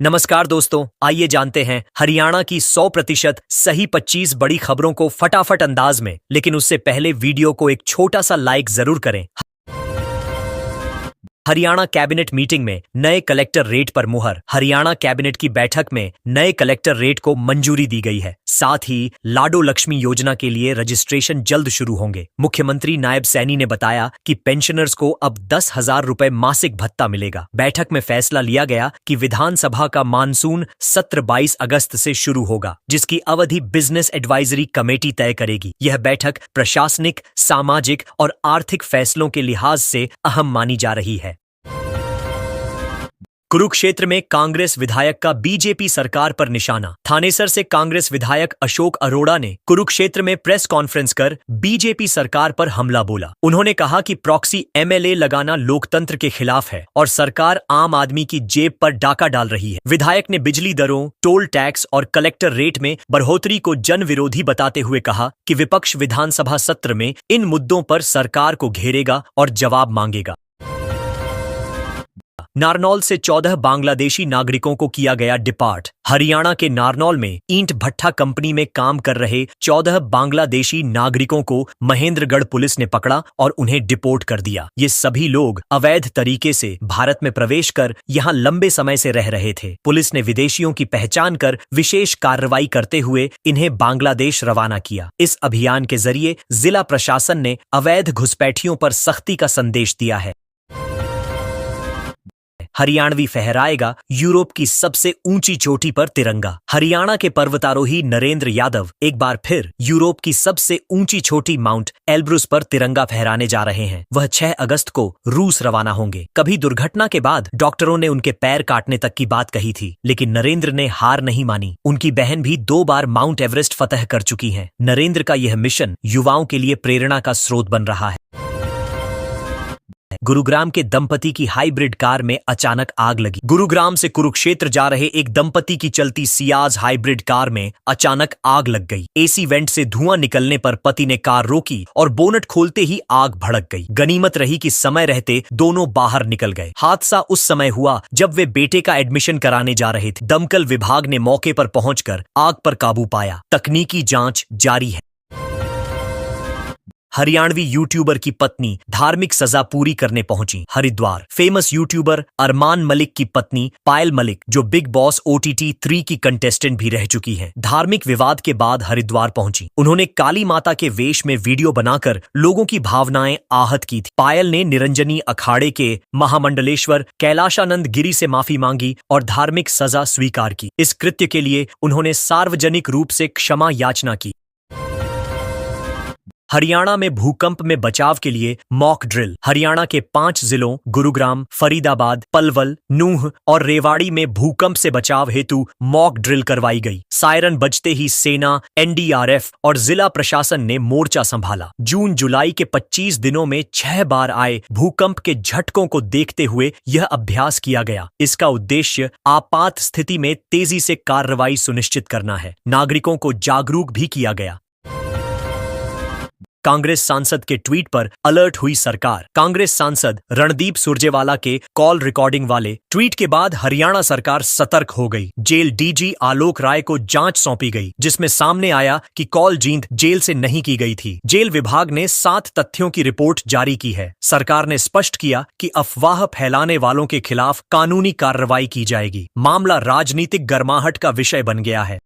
नमस्कार दोस्तों, आइए जानते हैं हरियाणा की 100% सही 25 बड़ी खबरों को फटाफट अंदाज में। लेकिन उससे पहले वीडियो को एक छोटा सा लाइक जरूर करें। हरियाणा कैबिनेट मीटिंग में नए कलेक्टर रेट पर मुहर। हरियाणा कैबिनेट की बैठक में नए कलेक्टर रेट को मंजूरी दी गई है। साथ ही लाडो लक्ष्मी योजना के लिए रजिस्ट्रेशन जल्द शुरू होंगे। मुख्यमंत्री नायब सैनी ने बताया कि पेंशनर्स को अब 10,000 रुपए मासिक भत्ता मिलेगा। बैठक में फैसला लिया गया कि विधानसभा का मानसून सत्र 22 अगस्त से शुरू होगा, जिसकी अवधि बिजनेस एडवाइजरी कमेटी तय करेगी। यह बैठक प्रशासनिक, सामाजिक और आर्थिक फैसलों के लिहाज से अहम मानी जा रही है। कुरुक्षेत्र में कांग्रेस विधायक का बीजेपी सरकार पर निशाना। थानेसर से कांग्रेस विधायक अशोक अरोड़ा ने कुरुक्षेत्र में प्रेस कॉन्फ्रेंस कर बीजेपी सरकार पर हमला बोला। उन्होंने कहा कि प्रॉक्सी एमएलए लगाना लोकतंत्र के खिलाफ है और सरकार आम आदमी की जेब पर डाका डाल रही है। विधायक ने बिजली दरों, टोल टैक्स और कलेक्टर रेट में बढ़ोतरी को जन विरोधी बताते हुए कहा कि विपक्ष विधानसभा सत्र में इन मुद्दों पर सरकार को घेरेगा और जवाब मांगेगा। नारनौल से 14 बांग्लादेशी नागरिकों को किया गया डिपार्ट। हरियाणा के नारनौल में ईंट भट्ठा कंपनी में काम कर रहे 14 बांग्लादेशी नागरिकों को महेंद्रगढ़ पुलिस ने पकड़ा और उन्हें डिपोर्ट कर दिया। ये सभी लोग अवैध तरीके से भारत में प्रवेश कर यहां लंबे समय से रह रहे थे। पुलिस ने विदेशियों की पहचान कर विशेष कार्रवाई करते हुए इन्हें बांग्लादेश रवाना किया। इस अभियान के जरिए जिला प्रशासन ने अवैध घुसपैठियों पर सख्ती का संदेश दिया है। हरियाणवी फहराएगा यूरोप की सबसे ऊंची चोटी पर तिरंगा। हरियाणा के पर्वतारोही नरेंद्र यादव एक बार फिर यूरोप की सबसे ऊंची चोटी माउंट एल्ब्रुस पर तिरंगा फहराने जा रहे हैं। वह 6 अगस्त को रूस रवाना होंगे। कभी दुर्घटना के बाद डॉक्टरों ने उनके पैर काटने तक की बात कही थी, लेकिन नरेंद्र ने हार नहीं मानी। उनकी बहन भी 2 बार माउंट एवरेस्ट फतह कर चुकी हैं। नरेंद्र का यह मिशन युवाओं के लिए प्रेरणा का स्रोत बन रहा है। गुरुग्राम के दंपति की हाइब्रिड कार में अचानक आग लगी। गुरुग्राम से कुरुक्षेत्र जा रहे एक दंपति की चलती सियाज हाइब्रिड कार में अचानक आग लग गई। एसी वेंट से धुआं निकलने पर पति ने कार रोकी और बोनट खोलते ही आग भड़क गई। गनीमत रही कि समय रहते दोनों बाहर निकल गए। हादसा उस समय हुआ जब वे बेटे का एडमिशन कराने जा रहे थे। दमकल विभाग ने मौके पर पहुंचकर आग पर काबू पाया। तकनीकी जांच जारी है। हरियाणवी यूट्यूबर की पत्नी धार्मिक सजा पूरी करने पहुंची हरिद्वार। फेमस यूट्यूबर अरमान मलिक की पत्नी पायल मलिक, जो बिग बॉस OTT 3 की कंटेस्टेंट भी रह चुकी हैं, धार्मिक विवाद के बाद हरिद्वार पहुंची। उन्होंने काली माता के वेश में वीडियो बनाकर लोगों की भावनाएं आहत की थी। पायल ने निरंजनी अखाड़े के महामंडलेश्वर कैलाशानंद गिरी से माफी मांगी और धार्मिक सजा स्वीकार की। इस कृत्य के लिए उन्होंने सार्वजनिक रूप से क्षमा याचना की। हरियाणा में भूकंप में बचाव के लिए मॉक ड्रिल। हरियाणा के 5 जिलों गुरुग्राम, फरीदाबाद, पलवल, नूंह और रेवाड़ी में भूकंप से बचाव हेतु मॉक ड्रिल करवाई गई। सायरन बजते ही सेना, NDRF और जिला प्रशासन ने मोर्चा संभाला। जून जुलाई के 25 दिनों में 6 बार आए भूकंप के झटकों को देखते हुए यह अभ्यास किया गया। इसका उद्देश्य आपात स्थिति में तेजी से कार्रवाई सुनिश्चित करना है। नागरिकों को जागरूक भी किया गया। कांग्रेस सांसद के ट्वीट पर अलर्ट हुई सरकार। कांग्रेस सांसद रणदीप सुरजेवाला के कॉल रिकॉर्डिंग वाले ट्वीट के बाद हरियाणा सरकार सतर्क हो गई। जेल DG आलोक राय को जांच सौंपी गई, जिसमें सामने आया कि कॉल जींद जेल से नहीं की गई थी। जेल विभाग ने 7 तथ्यों की रिपोर्ट जारी की है। सरकार ने स्पष्ट किया कि अफवाह फैलाने वालों के खिलाफ कानूनी कार्रवाई की जाएगी। मामला राजनीतिक गर्माहट का विषय बन गया है।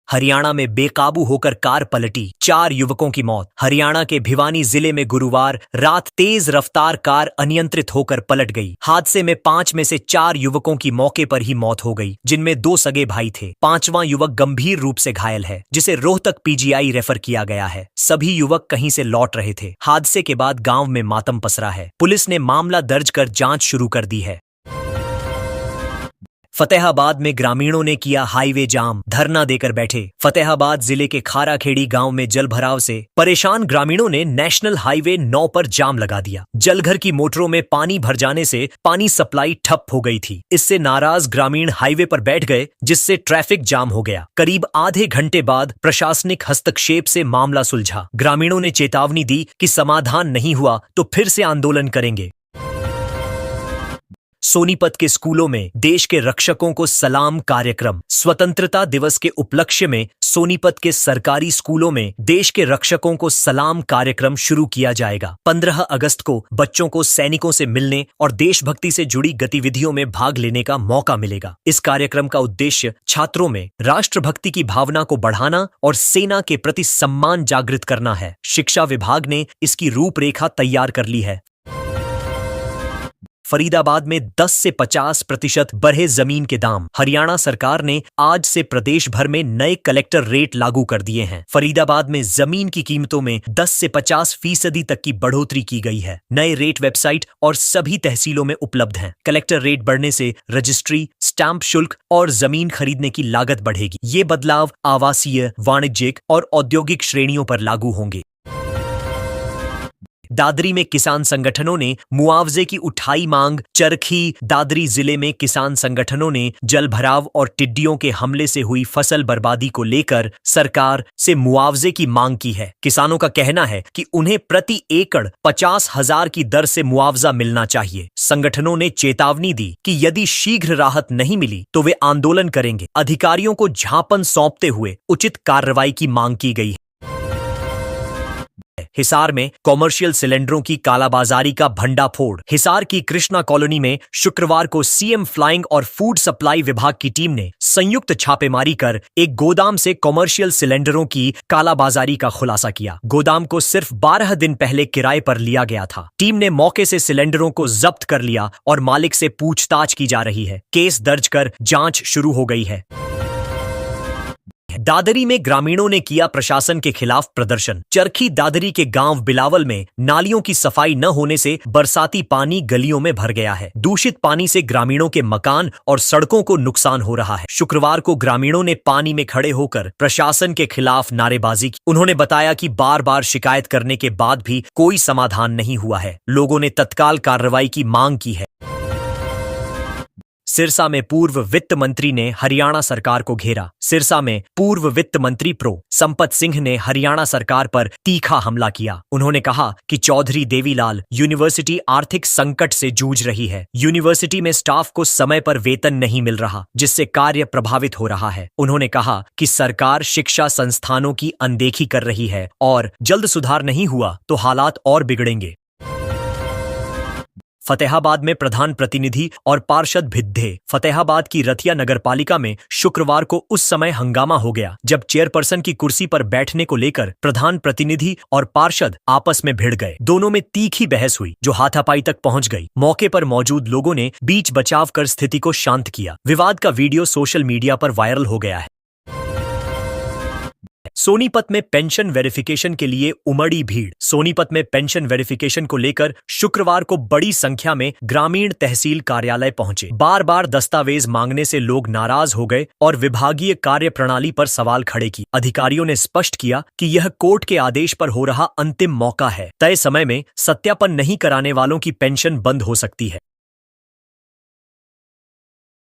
हरियाणा में बेकाबू होकर कार पलटी, 4 युवकों की मौत। हरियाणा के भिवानी जिले में गुरुवार रात तेज रफ्तार कार अनियंत्रित होकर पलट गई। हादसे में 5 में से 4 युवकों की मौके पर ही मौत हो गई, जिनमें 2 सगे भाई थे। 5वां युवक गंभीर रूप से घायल है, जिसे रोहतक PGI रेफर किया गया है। सभी युवक कहीं से लौट रहे थे। हादसे के बाद गांव में मातम पसरा है। पुलिस ने मामला दर्ज कर जांच शुरू कर दी है। फतेहाबाद में ग्रामीणों ने किया हाईवे जाम, धरना देकर बैठे। फतेहाबाद जिले के खाराखेड़ी गांव में जलभराव से परेशान ग्रामीणों ने नेशनल हाईवे 9 पर जाम लगा दिया। जलघर की मोटरों में पानी भर जाने से पानी सप्लाई ठप हो गई थी। इससे नाराज ग्रामीण हाईवे पर बैठ गए, जिससे ट्रैफिक जाम हो गया। करीब आधे घंटे बाद प्रशासनिक हस्तक्षेप से मामला सुलझा। ग्रामीणों ने चेतावनी दी कि समाधान नहीं हुआ तो फिर से आंदोलन करेंगे। सोनीपत के स्कूलों में देश के रक्षकों को सलाम कार्यक्रम। स्वतंत्रता दिवस के उपलक्ष्य में सोनीपत के सरकारी स्कूलों में देश के रक्षकों को सलाम कार्यक्रम शुरू किया जाएगा। 15 अगस्त को बच्चों को सैनिकों से मिलने और देशभक्ति से जुड़ी गतिविधियों में भाग लेने का मौका मिलेगा। इस कार्यक्रम का उद्देश्य छात्रों में राष्ट्रभक्ति की भावना को बढ़ाना और सेना के प्रति सम्मान जागृत करना है। शिक्षा विभाग ने इसकी रूपरेखा तैयार कर ली है। फरीदाबाद में 10 से 50% बढ़े जमीन के दाम। हरियाणा सरकार ने आज से प्रदेश भर में नए कलेक्टर रेट लागू कर दिए हैं। फरीदाबाद में जमीन की कीमतों में 10 से 50% तक की बढ़ोतरी की गई है। नए रेट वेबसाइट और सभी तहसीलों में उपलब्ध हैं। कलेक्टर रेट बढ़ने से रजिस्ट्री, स्टैंप शुल्क और जमीन खरीदने की लागत बढ़ेगी। ये बदलाव आवासीय, वाणिज्यिक और औद्योगिक श्रेणियों पर लागू होंगे। दादरी में किसान संगठनों ने मुआवजे की उठाई मांग। चरखी दादरी जिले में किसान संगठनों ने जलभराव और टिड्डियों के हमले से हुई फसल बर्बादी को लेकर सरकार से मुआवजे की मांग की है। किसानों का कहना है कि उन्हें प्रति एकड़ 50,000 की दर से मुआवजा मिलना चाहिए। संगठनों ने चेतावनी दी कि यदि शीघ्र राहत नहीं मिली तो वे आंदोलन करेंगे। अधिकारियों को झापन सौंपते हुए उचित कार्रवाई की मांग की गई है। हिसार में कॉमर्शियल सिलेंडरों की कालाबाजारी का भंडाफोड़। हिसार की कृष्णा कॉलोनी में शुक्रवार को सीएम फ्लाइंग और फूड सप्लाई विभाग की टीम ने संयुक्त छापेमारी कर एक गोदाम से कॉमर्शियल सिलेंडरों की कालाबाजारी का खुलासा किया। गोदाम को सिर्फ 12 दिन पहले किराए पर लिया गया था। टीम ने मौके से सिलेंडरों को जब्त कर लिया और मालिक से पूछताछ की जा रही है। केस दर्ज कर जांच शुरू हो गई है। दादरी में ग्रामीणों ने किया प्रशासन के खिलाफ प्रदर्शन। चरखी दादरी के गांव बिलावल में नालियों की सफाई न होने से बरसाती पानी गलियों में भर गया है। दूषित पानी से ग्रामीणों के मकान और सड़कों को नुकसान हो रहा है। शुक्रवार को ग्रामीणों ने पानी में खड़े होकर प्रशासन के खिलाफ नारेबाजी की। उन्होंने बताया कि बार बार शिकायत करने के बाद भी कोई समाधान नहीं हुआ है। लोगों ने तत्काल कार्रवाई की मांग की है। सिरसा में पूर्व वित्त मंत्री ने हरियाणा सरकार को घेरा। सिरसा में पूर्व वित्त मंत्री प्रो संपत सिंह ने हरियाणा सरकार पर तीखा हमला किया। उन्होंने कहा कि चौधरी देवीलाल यूनिवर्सिटी आर्थिक संकट से जूझ रही है। यूनिवर्सिटी में स्टाफ को समय पर वेतन नहीं मिल रहा, जिससे कार्य प्रभावित हो रहा है। उन्होंने कहा कि सरकार शिक्षा संस्थानों की अनदेखी कर रही है और जल्द सुधार नहीं हुआ तो हालात और बिगड़ेंगे। फतेहाबाद में प्रधान प्रतिनिधि और पार्षद भिद्दे। फतेहाबाद की रतिया नगरपालिका में शुक्रवार को उस समय हंगामा हो गया जब चेयरपर्सन की कुर्सी पर बैठने को लेकर प्रधान प्रतिनिधि और पार्षद आपस में भिड़ गए। दोनों में तीखी बहस हुई जो हाथापाई तक पहुंच गई। मौके पर मौजूद लोगों ने बीच बचाव कर स्थिति को शांत किया। विवाद का वीडियो सोशल मीडिया पर वायरल हो गया है। सोनीपत में पेंशन वेरिफिकेशन के लिए उमड़ी भीड़। सोनीपत में पेंशन वेरिफिकेशन को लेकर शुक्रवार को बड़ी संख्या में ग्रामीण तहसील कार्यालय पहुंचे। बार बार दस्तावेज मांगने से लोग नाराज हो गए और विभागीय कार्य प्रणाली पर सवाल खड़े किए। अधिकारियों ने स्पष्ट किया कि यह कोर्ट के आदेश पर हो रहा अंतिम मौका है। तय समय में सत्यापन नहीं कराने वालों की पेंशन बंद हो सकती है।